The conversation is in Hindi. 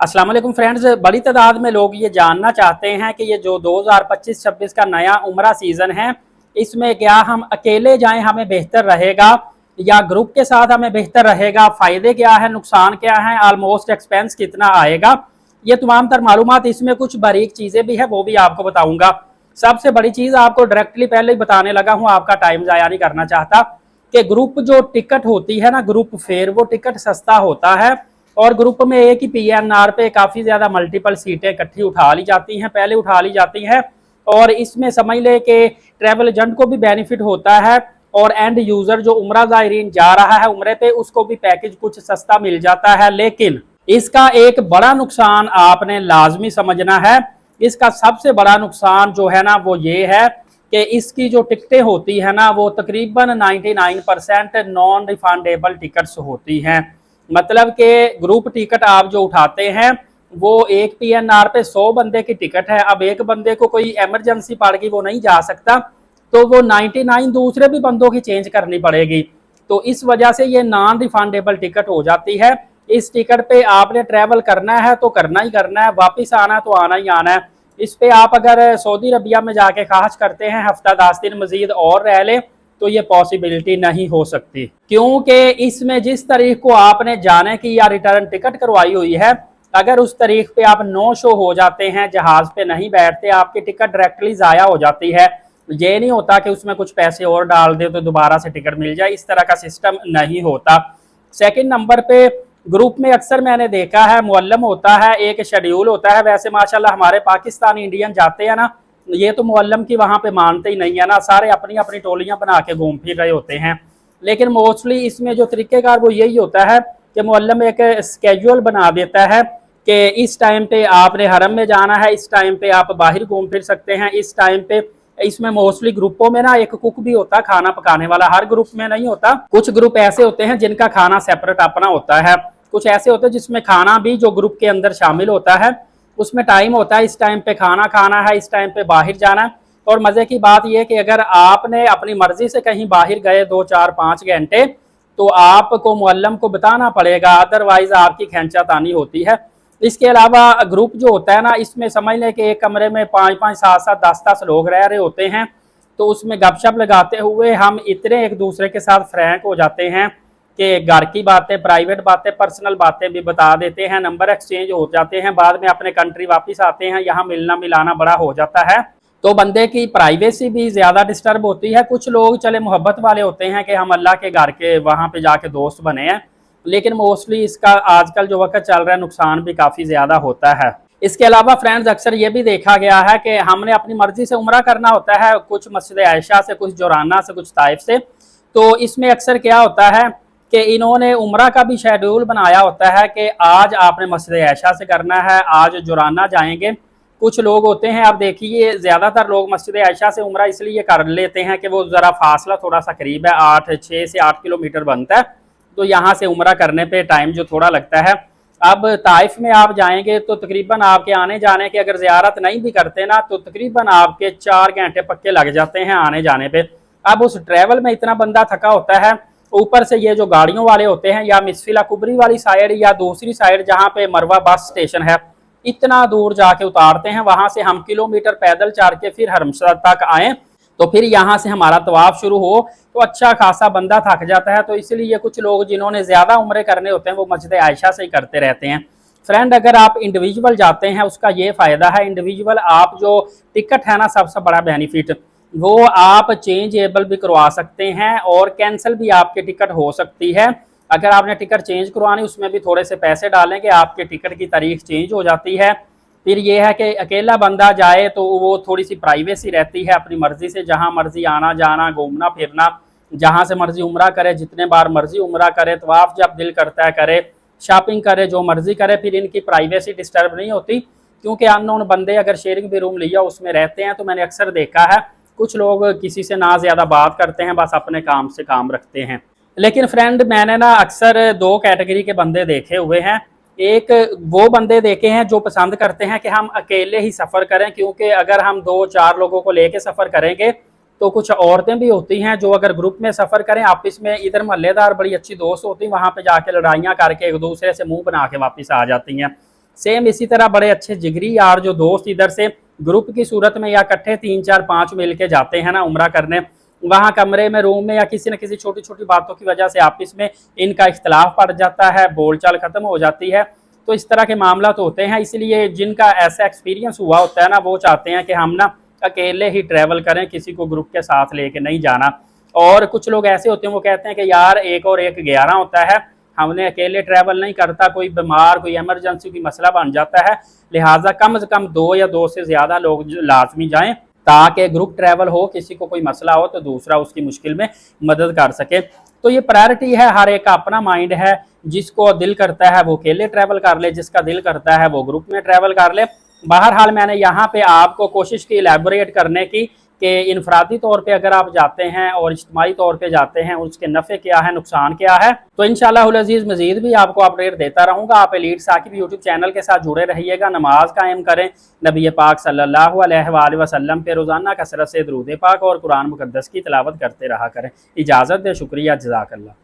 अस्सलाम वालेकुम फ्रेंड्स, बड़ी तादाद में लोग ये जानना चाहते हैं कि ये जो 2025-26 का नया उम्रा सीज़न है, इसमें क्या हम अकेले जाएं हमें बेहतर रहेगा या ग्रुप के साथ हमें बेहतर रहेगा, फ़ायदे क्या है, नुकसान क्या है, ऑलमोस्ट एक्सपेंस कितना आएगा। ये तमाम तर मालूमात, इसमें कुछ बारीक चीज़ें भी है, वो भी आपको बताऊँगा। सबसे बड़ी चीज़ आपको डायरेक्टली पहले ही बताने लगा हूँ, आपका टाइम ज़ाया नहीं करना चाहता, कि ग्रुप जो टिकट होती है ना, ग्रुप फेयर, वो टिकट सस्ता होता है और ग्रुप में एक ही पीएनआर पे काफ़ी ज़्यादा मल्टीपल सीटें इकट्ठी उठा ली जाती हैं, पहले उठा ली जाती हैं। और इसमें समझ ले कि ट्रैवल एजेंट को भी बेनिफिट होता है और एंड यूज़र जो उम्रा ज़ायरीन जा रहा है उम्रे पे, उसको भी पैकेज कुछ सस्ता मिल जाता है। लेकिन इसका एक बड़ा नुकसान आपने लाजमी समझना है। इसका सबसे बड़ा नुकसान जो है ना, वो ये है कि इसकी जो टिकटें होती है ना, वो तकरीबन 99% नॉन रिफंडेबल टिकट्स होती हैं। मतलब कि ग्रुप टिकट आप जो उठाते हैं, वो एक पीएनआर पे 100 बंदे की टिकट है। अब एक बंदे को कोई इमरजेंसी पड़ गई, वो नहीं जा सकता, तो वो 99 दूसरे भी बंदों की चेंज करनी पड़ेगी। तो इस वजह से ये नॉन रिफंडेबल टिकट हो जाती है। इस टिकट पे आपने ट्रैवल करना है तो करना ही करना है, वापिस आना है तो आना ही आना है। इस पे आप अगर सऊदी अरबिया में जाके ख्वाहिश करते हैं हफ्ता 10 दिन मजीद और रह ले, तो ये पॉसिबिलिटी नहीं हो सकती, क्योंकि इसमें जिस तारीख को आपने जाने की या रिटर्न टिकट करवाई हुई है, अगर उस तारीख पे आप नो शो हो जाते हैं, जहाज पे नहीं बैठते, आपकी टिकट डायरेक्टली ज़ाया हो जाती है। ये नहीं होता कि उसमें कुछ पैसे और डाल दे तो दोबारा से टिकट मिल जाए, इस तरह का सिस्टम नहीं होता। सेकंड नंबर पे, ग्रुप में अक्सर मैंने देखा है मुअल्लम होता है, एक शेड्यूल होता है। वैसे माशाल्लाह हमारे पाकिस्तानी इंडियन जाते हैं ना, ये तो मुअल्लम की वहाँ पे मानते ही नहीं है ना, सारे अपनी अपनी टोलियाँ बना के घूम फिर रहे होते हैं। लेकिन मोस्टली इसमें जो तरीक़ेकार वो यही होता है कि मुअल्लम एक स्केड्यूल बना देता है कि इस टाइम पे आपने हरम में जाना है, इस टाइम पे आप बाहर घूम फिर सकते हैं, इस टाइम पे। इसमें मोस्टली ग्रुपों में ना एक कुक भी होता है, खाना पकाने वाला। हर ग्रुप में नहीं होता, कुछ ग्रुप ऐसे होते हैं जिनका खाना सेपरेट अपना होता है, कुछ ऐसे होते हैं जिसमें खाना भी जो ग्रुप के अंदर शामिल होता है, उसमें टाइम होता है, इस टाइम पे खाना खाना है, इस टाइम पे बाहर जाना है। और मज़े की बात यह कि अगर आपने अपनी मर्जी से कहीं बाहर गए 2, 4, 5 घंटे, तो आपको मुअल्लम को बताना पड़ेगा, अदरवाइज आपकी खींचातानी होती है। इसके अलावा ग्रुप जो होता है ना, इसमें समझ लें कि एक कमरे में 5-5, 7-7, 10-10 लोग रह रहे होते हैं, तो उसमें गपशप लगाते हुए हम इतने एक दूसरे के साथ फ्रैंक हो जाते हैं कि घर की बातें, प्राइवेट बातें, पर्सनल बातें भी बता देते हैं, नंबर एक्सचेंज हो जाते हैं, बाद में अपने कंट्री वापस आते हैं, यहाँ मिलना मिलाना बड़ा हो जाता है, तो बंदे की प्राइवेसी भी ज़्यादा डिस्टर्ब होती है। कुछ लोग चले मोहब्बत वाले होते हैं कि हम अल्लाह के घर के वहाँ पे जाके दोस्त बने हैं, लेकिन मोस्टली इसका आजकल जो वक्त चल रहा है, नुकसान भी काफ़ी ज़्यादा होता है। इसके अलावा फ्रेंड्स, अक्सर ये भी देखा गया है कि हमने अपनी मर्जी से उम्रा करना होता है, कुछ मस्जिद आयशा से, कुछ जोराना से, कुछ ताइफ से। तो इसमें अक्सर क्या होता है कि इन्होंने उम्रा का भी शेड्यूल बनाया होता है कि आज आपने मस्जिद आयशा से करना है, आज जोराना जाएंगे। कुछ लोग होते हैं, आप देखिए ज़्यादातर लोग मस्जिद आयशा से उम्रा इसलिए कर लेते हैं कि वो ज़रा फासला थोड़ा सा करीब है, 6 से 8 किलोमीटर बनता है, तो यहाँ से उम्रा करने पे टाइम जो थोड़ा लगता है। अब ताइफ में आप जाएंगे तो तकरीबन आपके आने जाने के, अगर ज़ियारत नहीं भी करते ना, तो तकरीबन आपके 4 घंटे पक्के लग जाते हैं आने जाने पे। अब उस ट्रैवल में इतना बंदा थका होता है, ऊपर से ये जो गाड़ियों वाले होते हैं, या मिसफिला कुबरी वाली साइड या दूसरी साइड जहाँ पे मरवा बस स्टेशन है, इतना दूर जाके उतारते हैं, वहाँ से हम किलोमीटर पैदल चल के फिर हरमसर तक आए, तो फिर यहाँ से हमारा तवाफ शुरू हो, तो अच्छा खासा बंदा थक जाता है। तो इसलिए कुछ लोग जिन्होंने ज़्यादा उम्रे करने होते हैं, वो मस्जिद आयशा से ही करते रहते हैं। फ्रेंड, अगर आप इंडिविजुअल जाते हैं, उसका ये फ़ायदा है, इंडिविजुअल आप जो टिकट है ना, सबसे बड़ा बेनिफिट, वो आप चेंजेबल भी करवा सकते हैं और कैंसिल भी आपकी टिकट हो सकती है। अगर आपने टिकट चेंज करवानी, उसमें भी थोड़े से पैसे डालेंगे, आपके टिकट की तारीख चेंज हो जाती है। फिर ये है कि अकेला बंदा जाए तो वो थोड़ी सी प्राइवेसी रहती है, अपनी मर्जी से जहाँ मर्जी आना जाना, घूमना फिरना, जहाँ से मर्जी उम्रा करे, जितने बार मर्जी उम्रा करे, तवाफ जब दिल करता है करे, शॉपिंग करे, जो मर्जी करे। फिर इनकी प्राइवेसी डिस्टर्ब नहीं होती, क्योंकि अननोन बंदे अगर शेयरिंग भी रूम लिया उसमें रहते हैं, तो मैंने अक्सर देखा है कुछ लोग किसी से ना ज़्यादा बात करते हैं, बस अपने काम से काम रखते हैं। लेकिन फ्रेंड, मैंने ना अक्सर 2 कैटेगरी के बंदे देखे हुए हैं। एक वो बंदे देखे हैं जो पसंद करते हैं कि हम अकेले ही सफ़र करें, क्योंकि अगर हम 2-4 लोगों को लेके सफ़र करेंगे तो कुछ औरतें भी होती हैं जो अगर ग्रुप में सफ़र करें आपस में, इधर मोहल्लेदार बड़ी अच्छी दोस्त होती हैं, वहाँ पे जाके लड़ाइयाँ करके एक दूसरे से मुंह बना के वापस आ जाती हैं। सेम इसी तरह बड़े अच्छे जिगरी यार जो दोस्त इधर से ग्रुप की सूरत में या इकट्ठे 3 4 5 मिल के जाते हैं ना उम्रा करने, वहाँ कमरे में रूम में या किसी न किसी छोटी छोटी बातों की वजह से आपस में इनका इख्तलाफ पड़ जाता है, बोलचाल खत्म हो जाती है। तो इस तरह के मामला तो होते हैं, इसलिए जिनका ऐसा एक्सपीरियंस हुआ होता है ना वो चाहते हैं कि हम ना अकेले ही ट्रैवल करें, किसी को ग्रुप के साथ लेके नहीं जाना। और कुछ लोग ऐसे होते हैं वो कहते हैं कि यार एक और एक 11 होता है, हमने अकेले ट्रैवल नहीं करता, कोई बीमार कोई इमरजेंसी कोई मसला बन जाता है, लिहाजा कम से कम 2 या 2 से ज़्यादा लोग लाजमी जाएं ताकि ग्रुप ट्रैवल हो, किसी को कोई मसला हो तो दूसरा उसकी मुश्किल में मदद कर सके। तो ये प्रायोरिटी है, हर एक का अपना माइंड है, जिसको दिल करता है वो अकेले ट्रैवल कर ले, जिसका दिल करता है वो ग्रुप में ट्रैवल कर ले। बहरहाल मैंने यहाँ पे आपको कोशिश की इलेबोरेट करने की कि इनफरादी तौर पे अगर आप जाते हैं और इज्तिमाई तौर पे जाते हैं उसके नफ़े क्या है, नुकसान क्या है। तो इंशाअल्लाह अज़ीज़ मज़ीद भी आपको अपडेट देता रहूँगा। आप एलीट साकिब यूट्यूब चैनल के साथ जुड़े रहिएगा, नमाज कायम करें, नबी पाक सल्लल्लाहु अलैहि वसल्लम पे रोज़ाना कसरत से दुरूद पाक और कुरान मुक़द्दस की तिलावत करते रहा करें। इजाज़त दे, शुक्रिया, जज़ाकल्लाह।